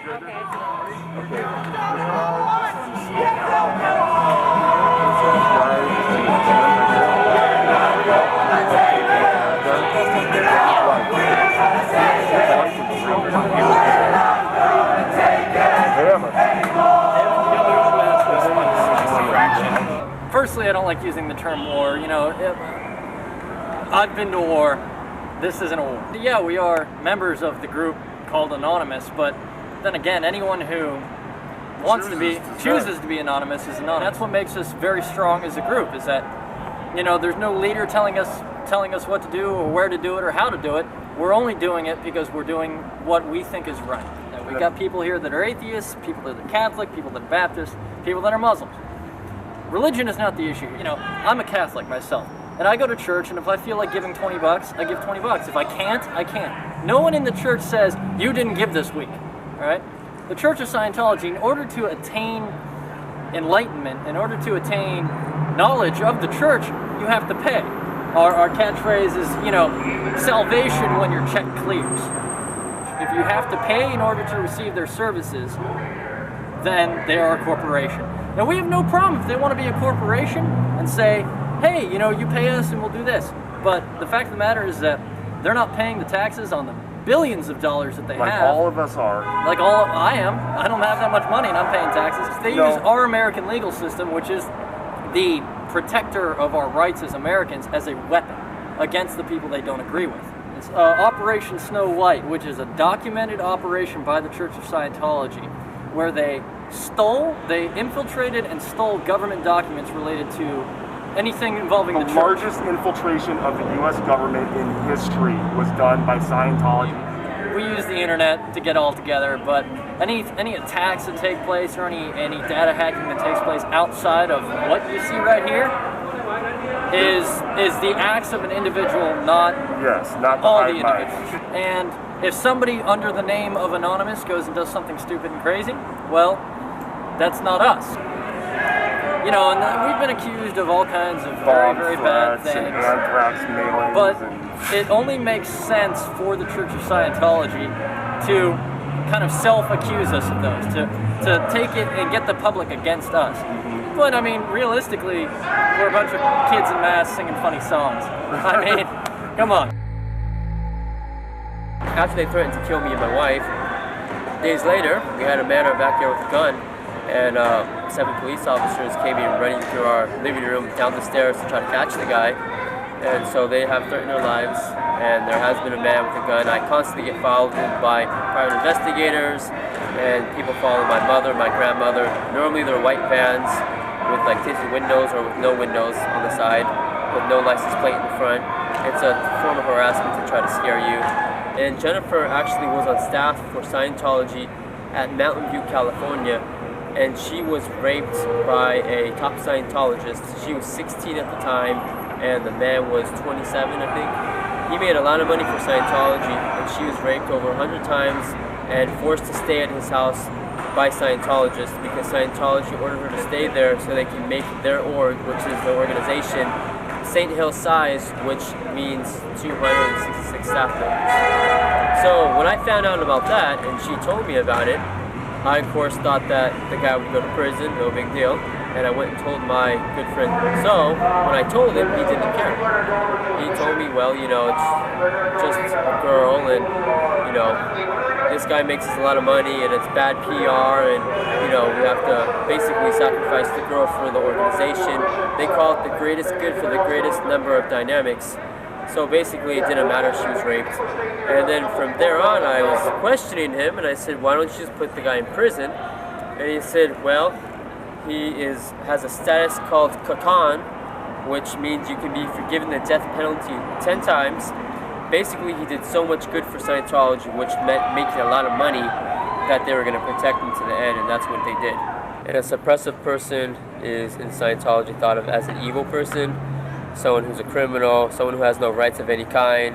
Firstly, I don't like using the term war. You know, I've been to war. This isn't a war. Yeah, we are members of the group called Anonymous, but then again, anyone who chooses to be anonymous is anonymous. That's what makes us very strong as a group, is that, you know, there's no leader telling us what to do or where to do it or how to do it. We're only doing it because we're doing what we think is right. And we've got people here that are atheists, people that are Catholic, people that are Baptist, people that are Muslims. Religion is not the issue. You know, I'm a Catholic myself, and I go to church, and if I feel like giving 20 bucks, I give 20 bucks. If I can't, I can't. No one in the church says, you didn't give this week, all right? The Church of Scientology, in order to attain enlightenment, in order to attain knowledge of the church, you have to pay. Our catchphrase is, you know, salvation when your check clears. If you have to pay in order to receive their services, then they are a corporation. Now, we have no problem if they want to be a corporation and say, hey, you know, you pay us and we'll do this. But the fact of the matter is that they're not paying the taxes on the billions of dollars that they have. Like all of us are. Like I am. I don't have that much money and I'm paying taxes. They use our American legal system, which is the protector of our rights as Americans, as a weapon against the people they don't agree with. It's Operation Snow White, which is a documented operation by the Church of Scientology, where they infiltrated and stole government documents related to anything involving the church. The largest infiltration of the U.S. government in history was done by Scientology. We use the internet to get all together, but any attacks that take place or any data hacking that takes place outside of what you see right here is the acts of an individual, not all the individuals. And if somebody under the name of Anonymous goes and does something stupid and crazy, well, that's not us. You know, and we've been accused of all kinds of very, very bad things. Anthrax mailings. But it only makes sense for the Church of Scientology to kind of self-accuse us of those, to take it and get the public against us. But I mean, realistically, we're a bunch of kids in masks singing funny songs. I mean, come on. After they threatened to kill me and my wife, days later, we had a man in our backyard with a gun, and 7 police officers came in running through our living room down the stairs to try to catch the guy. And so they have threatened their lives, and there has been a man with a gun. I constantly get followed by private investigators, and people follow my mother, my grandmother. Normally they're white vans with like tinted windows or with no windows on the side, with no license plate in the front. It's a form of harassment to try to scare you. And Jennifer actually was on staff for Scientology at Mountain View, California, and she was raped by a top Scientologist. She was 16 at the time, and the man was 27, I think. He made a lot of money for Scientology, and she was raped over 100 times and forced to stay at his house by Scientologists because Scientology ordered her to stay there so they can make their org, which is the organization, St. Hill size, which means 266 staff members. So when I found out about that and she told me about it, I of course thought that the guy would go to prison, no big deal, and I went and told my good friend. So when I told him, he didn't care. He told me, well, you know, it's just a girl, and you know, this guy makes us a lot of money, and it's bad PR, and you know, we have to basically sacrifice the girl for the organization. They call it the greatest good for the greatest number of dynamics. So basically it didn't matter if she was raped. And then from there on I was questioning him, and I said, why don't you just put the guy in prison? And he said, well, he has a status called Kakan, which means you can be forgiven the death penalty 10 times. Basically he did so much good for Scientology, which meant making a lot of money, that they were going to protect him to the end, and that's what they did. And a suppressive person is in Scientology thought of as an evil person, someone who's a criminal, someone who has no rights of any kind,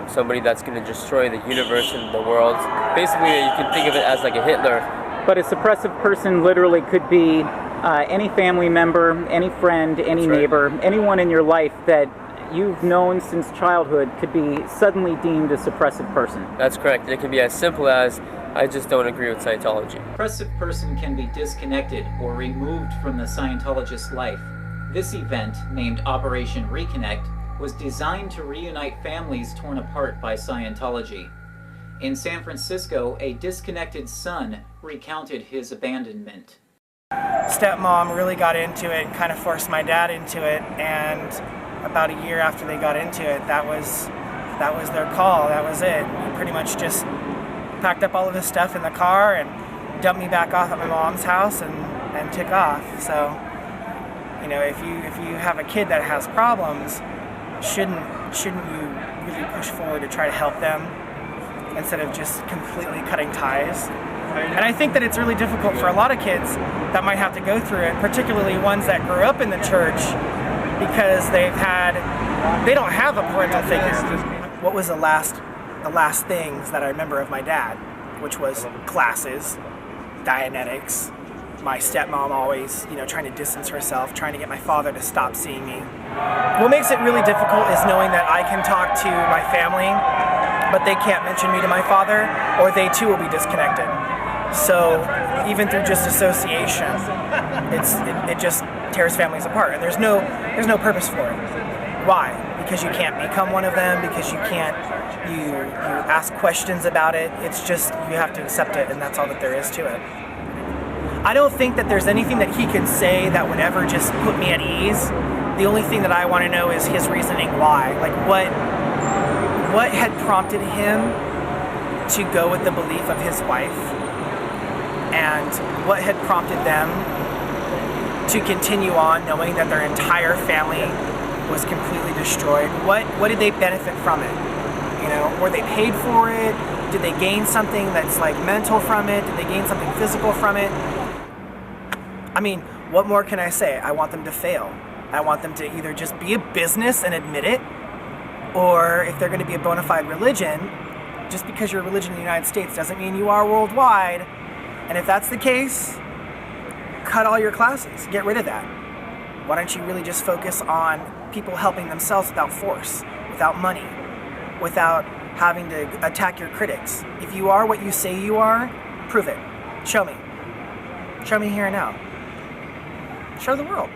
somebody that's going to destroy the universe and the world. Basically, you can think of it as like a Hitler. But a suppressive person literally could be any family member, any friend, any neighbor, anyone in your life that you've known since childhood could be suddenly deemed a suppressive person. That's correct. It can be as simple as I just don't agree with Scientology. A depressive person can be disconnected or removed from the Scientologist life. This event, named Operation Reconnect, was designed to reunite families torn apart by Scientology. In San Francisco, a disconnected son recounted his abandonment. Stepmom really got into it and kind of forced my dad into it, and about a year after they got into it, that was their call. That was it. He pretty much just packed up all of his stuff in the car and dumped me back off at my mom's house and took off. So, you know, if you have a kid that has problems, shouldn't you really push forward to try to help them instead of just completely cutting ties? And I think that it's really difficult for a lot of kids that might have to go through it, particularly ones that grew up in the church, because they don't have a parental figure. What was the last things that I remember of my dad, which was classes, Dianetics, my stepmom always, you know, trying to distance herself, trying to get my father to stop seeing me. What makes it really difficult is knowing that I can talk to my family, but they can't mention me to my father, or they too will be disconnected. So even through just association, it just tears families apart, and there's no purpose for it. Why? Because you can't become one of them, because you ask questions about it. It's just, you have to accept it, and that's all that there is to it. I don't think that there's anything that he can say that would ever just put me at ease. The only thing that I want to know is his reasoning why. Like what had prompted him to go with the belief of his wife, and what had prompted them to continue on knowing that their entire family was completely destroyed. What did they benefit from it? You know, were they paid for it? Did they gain something that's like mental from it? Did they gain something physical from it? I mean, what more can I say? I want them to fail. I want them to either just be a business and admit it, or if they're going to be a bona fide religion, just because you're a religion in the United States doesn't mean you are worldwide. And if that's the case, cut all your classes. Get rid of that. Why don't you really just focus on people helping themselves without force, without money, without having to attack your critics? If you are what you say you are, prove it. Show me. Show me here and now. Show the world.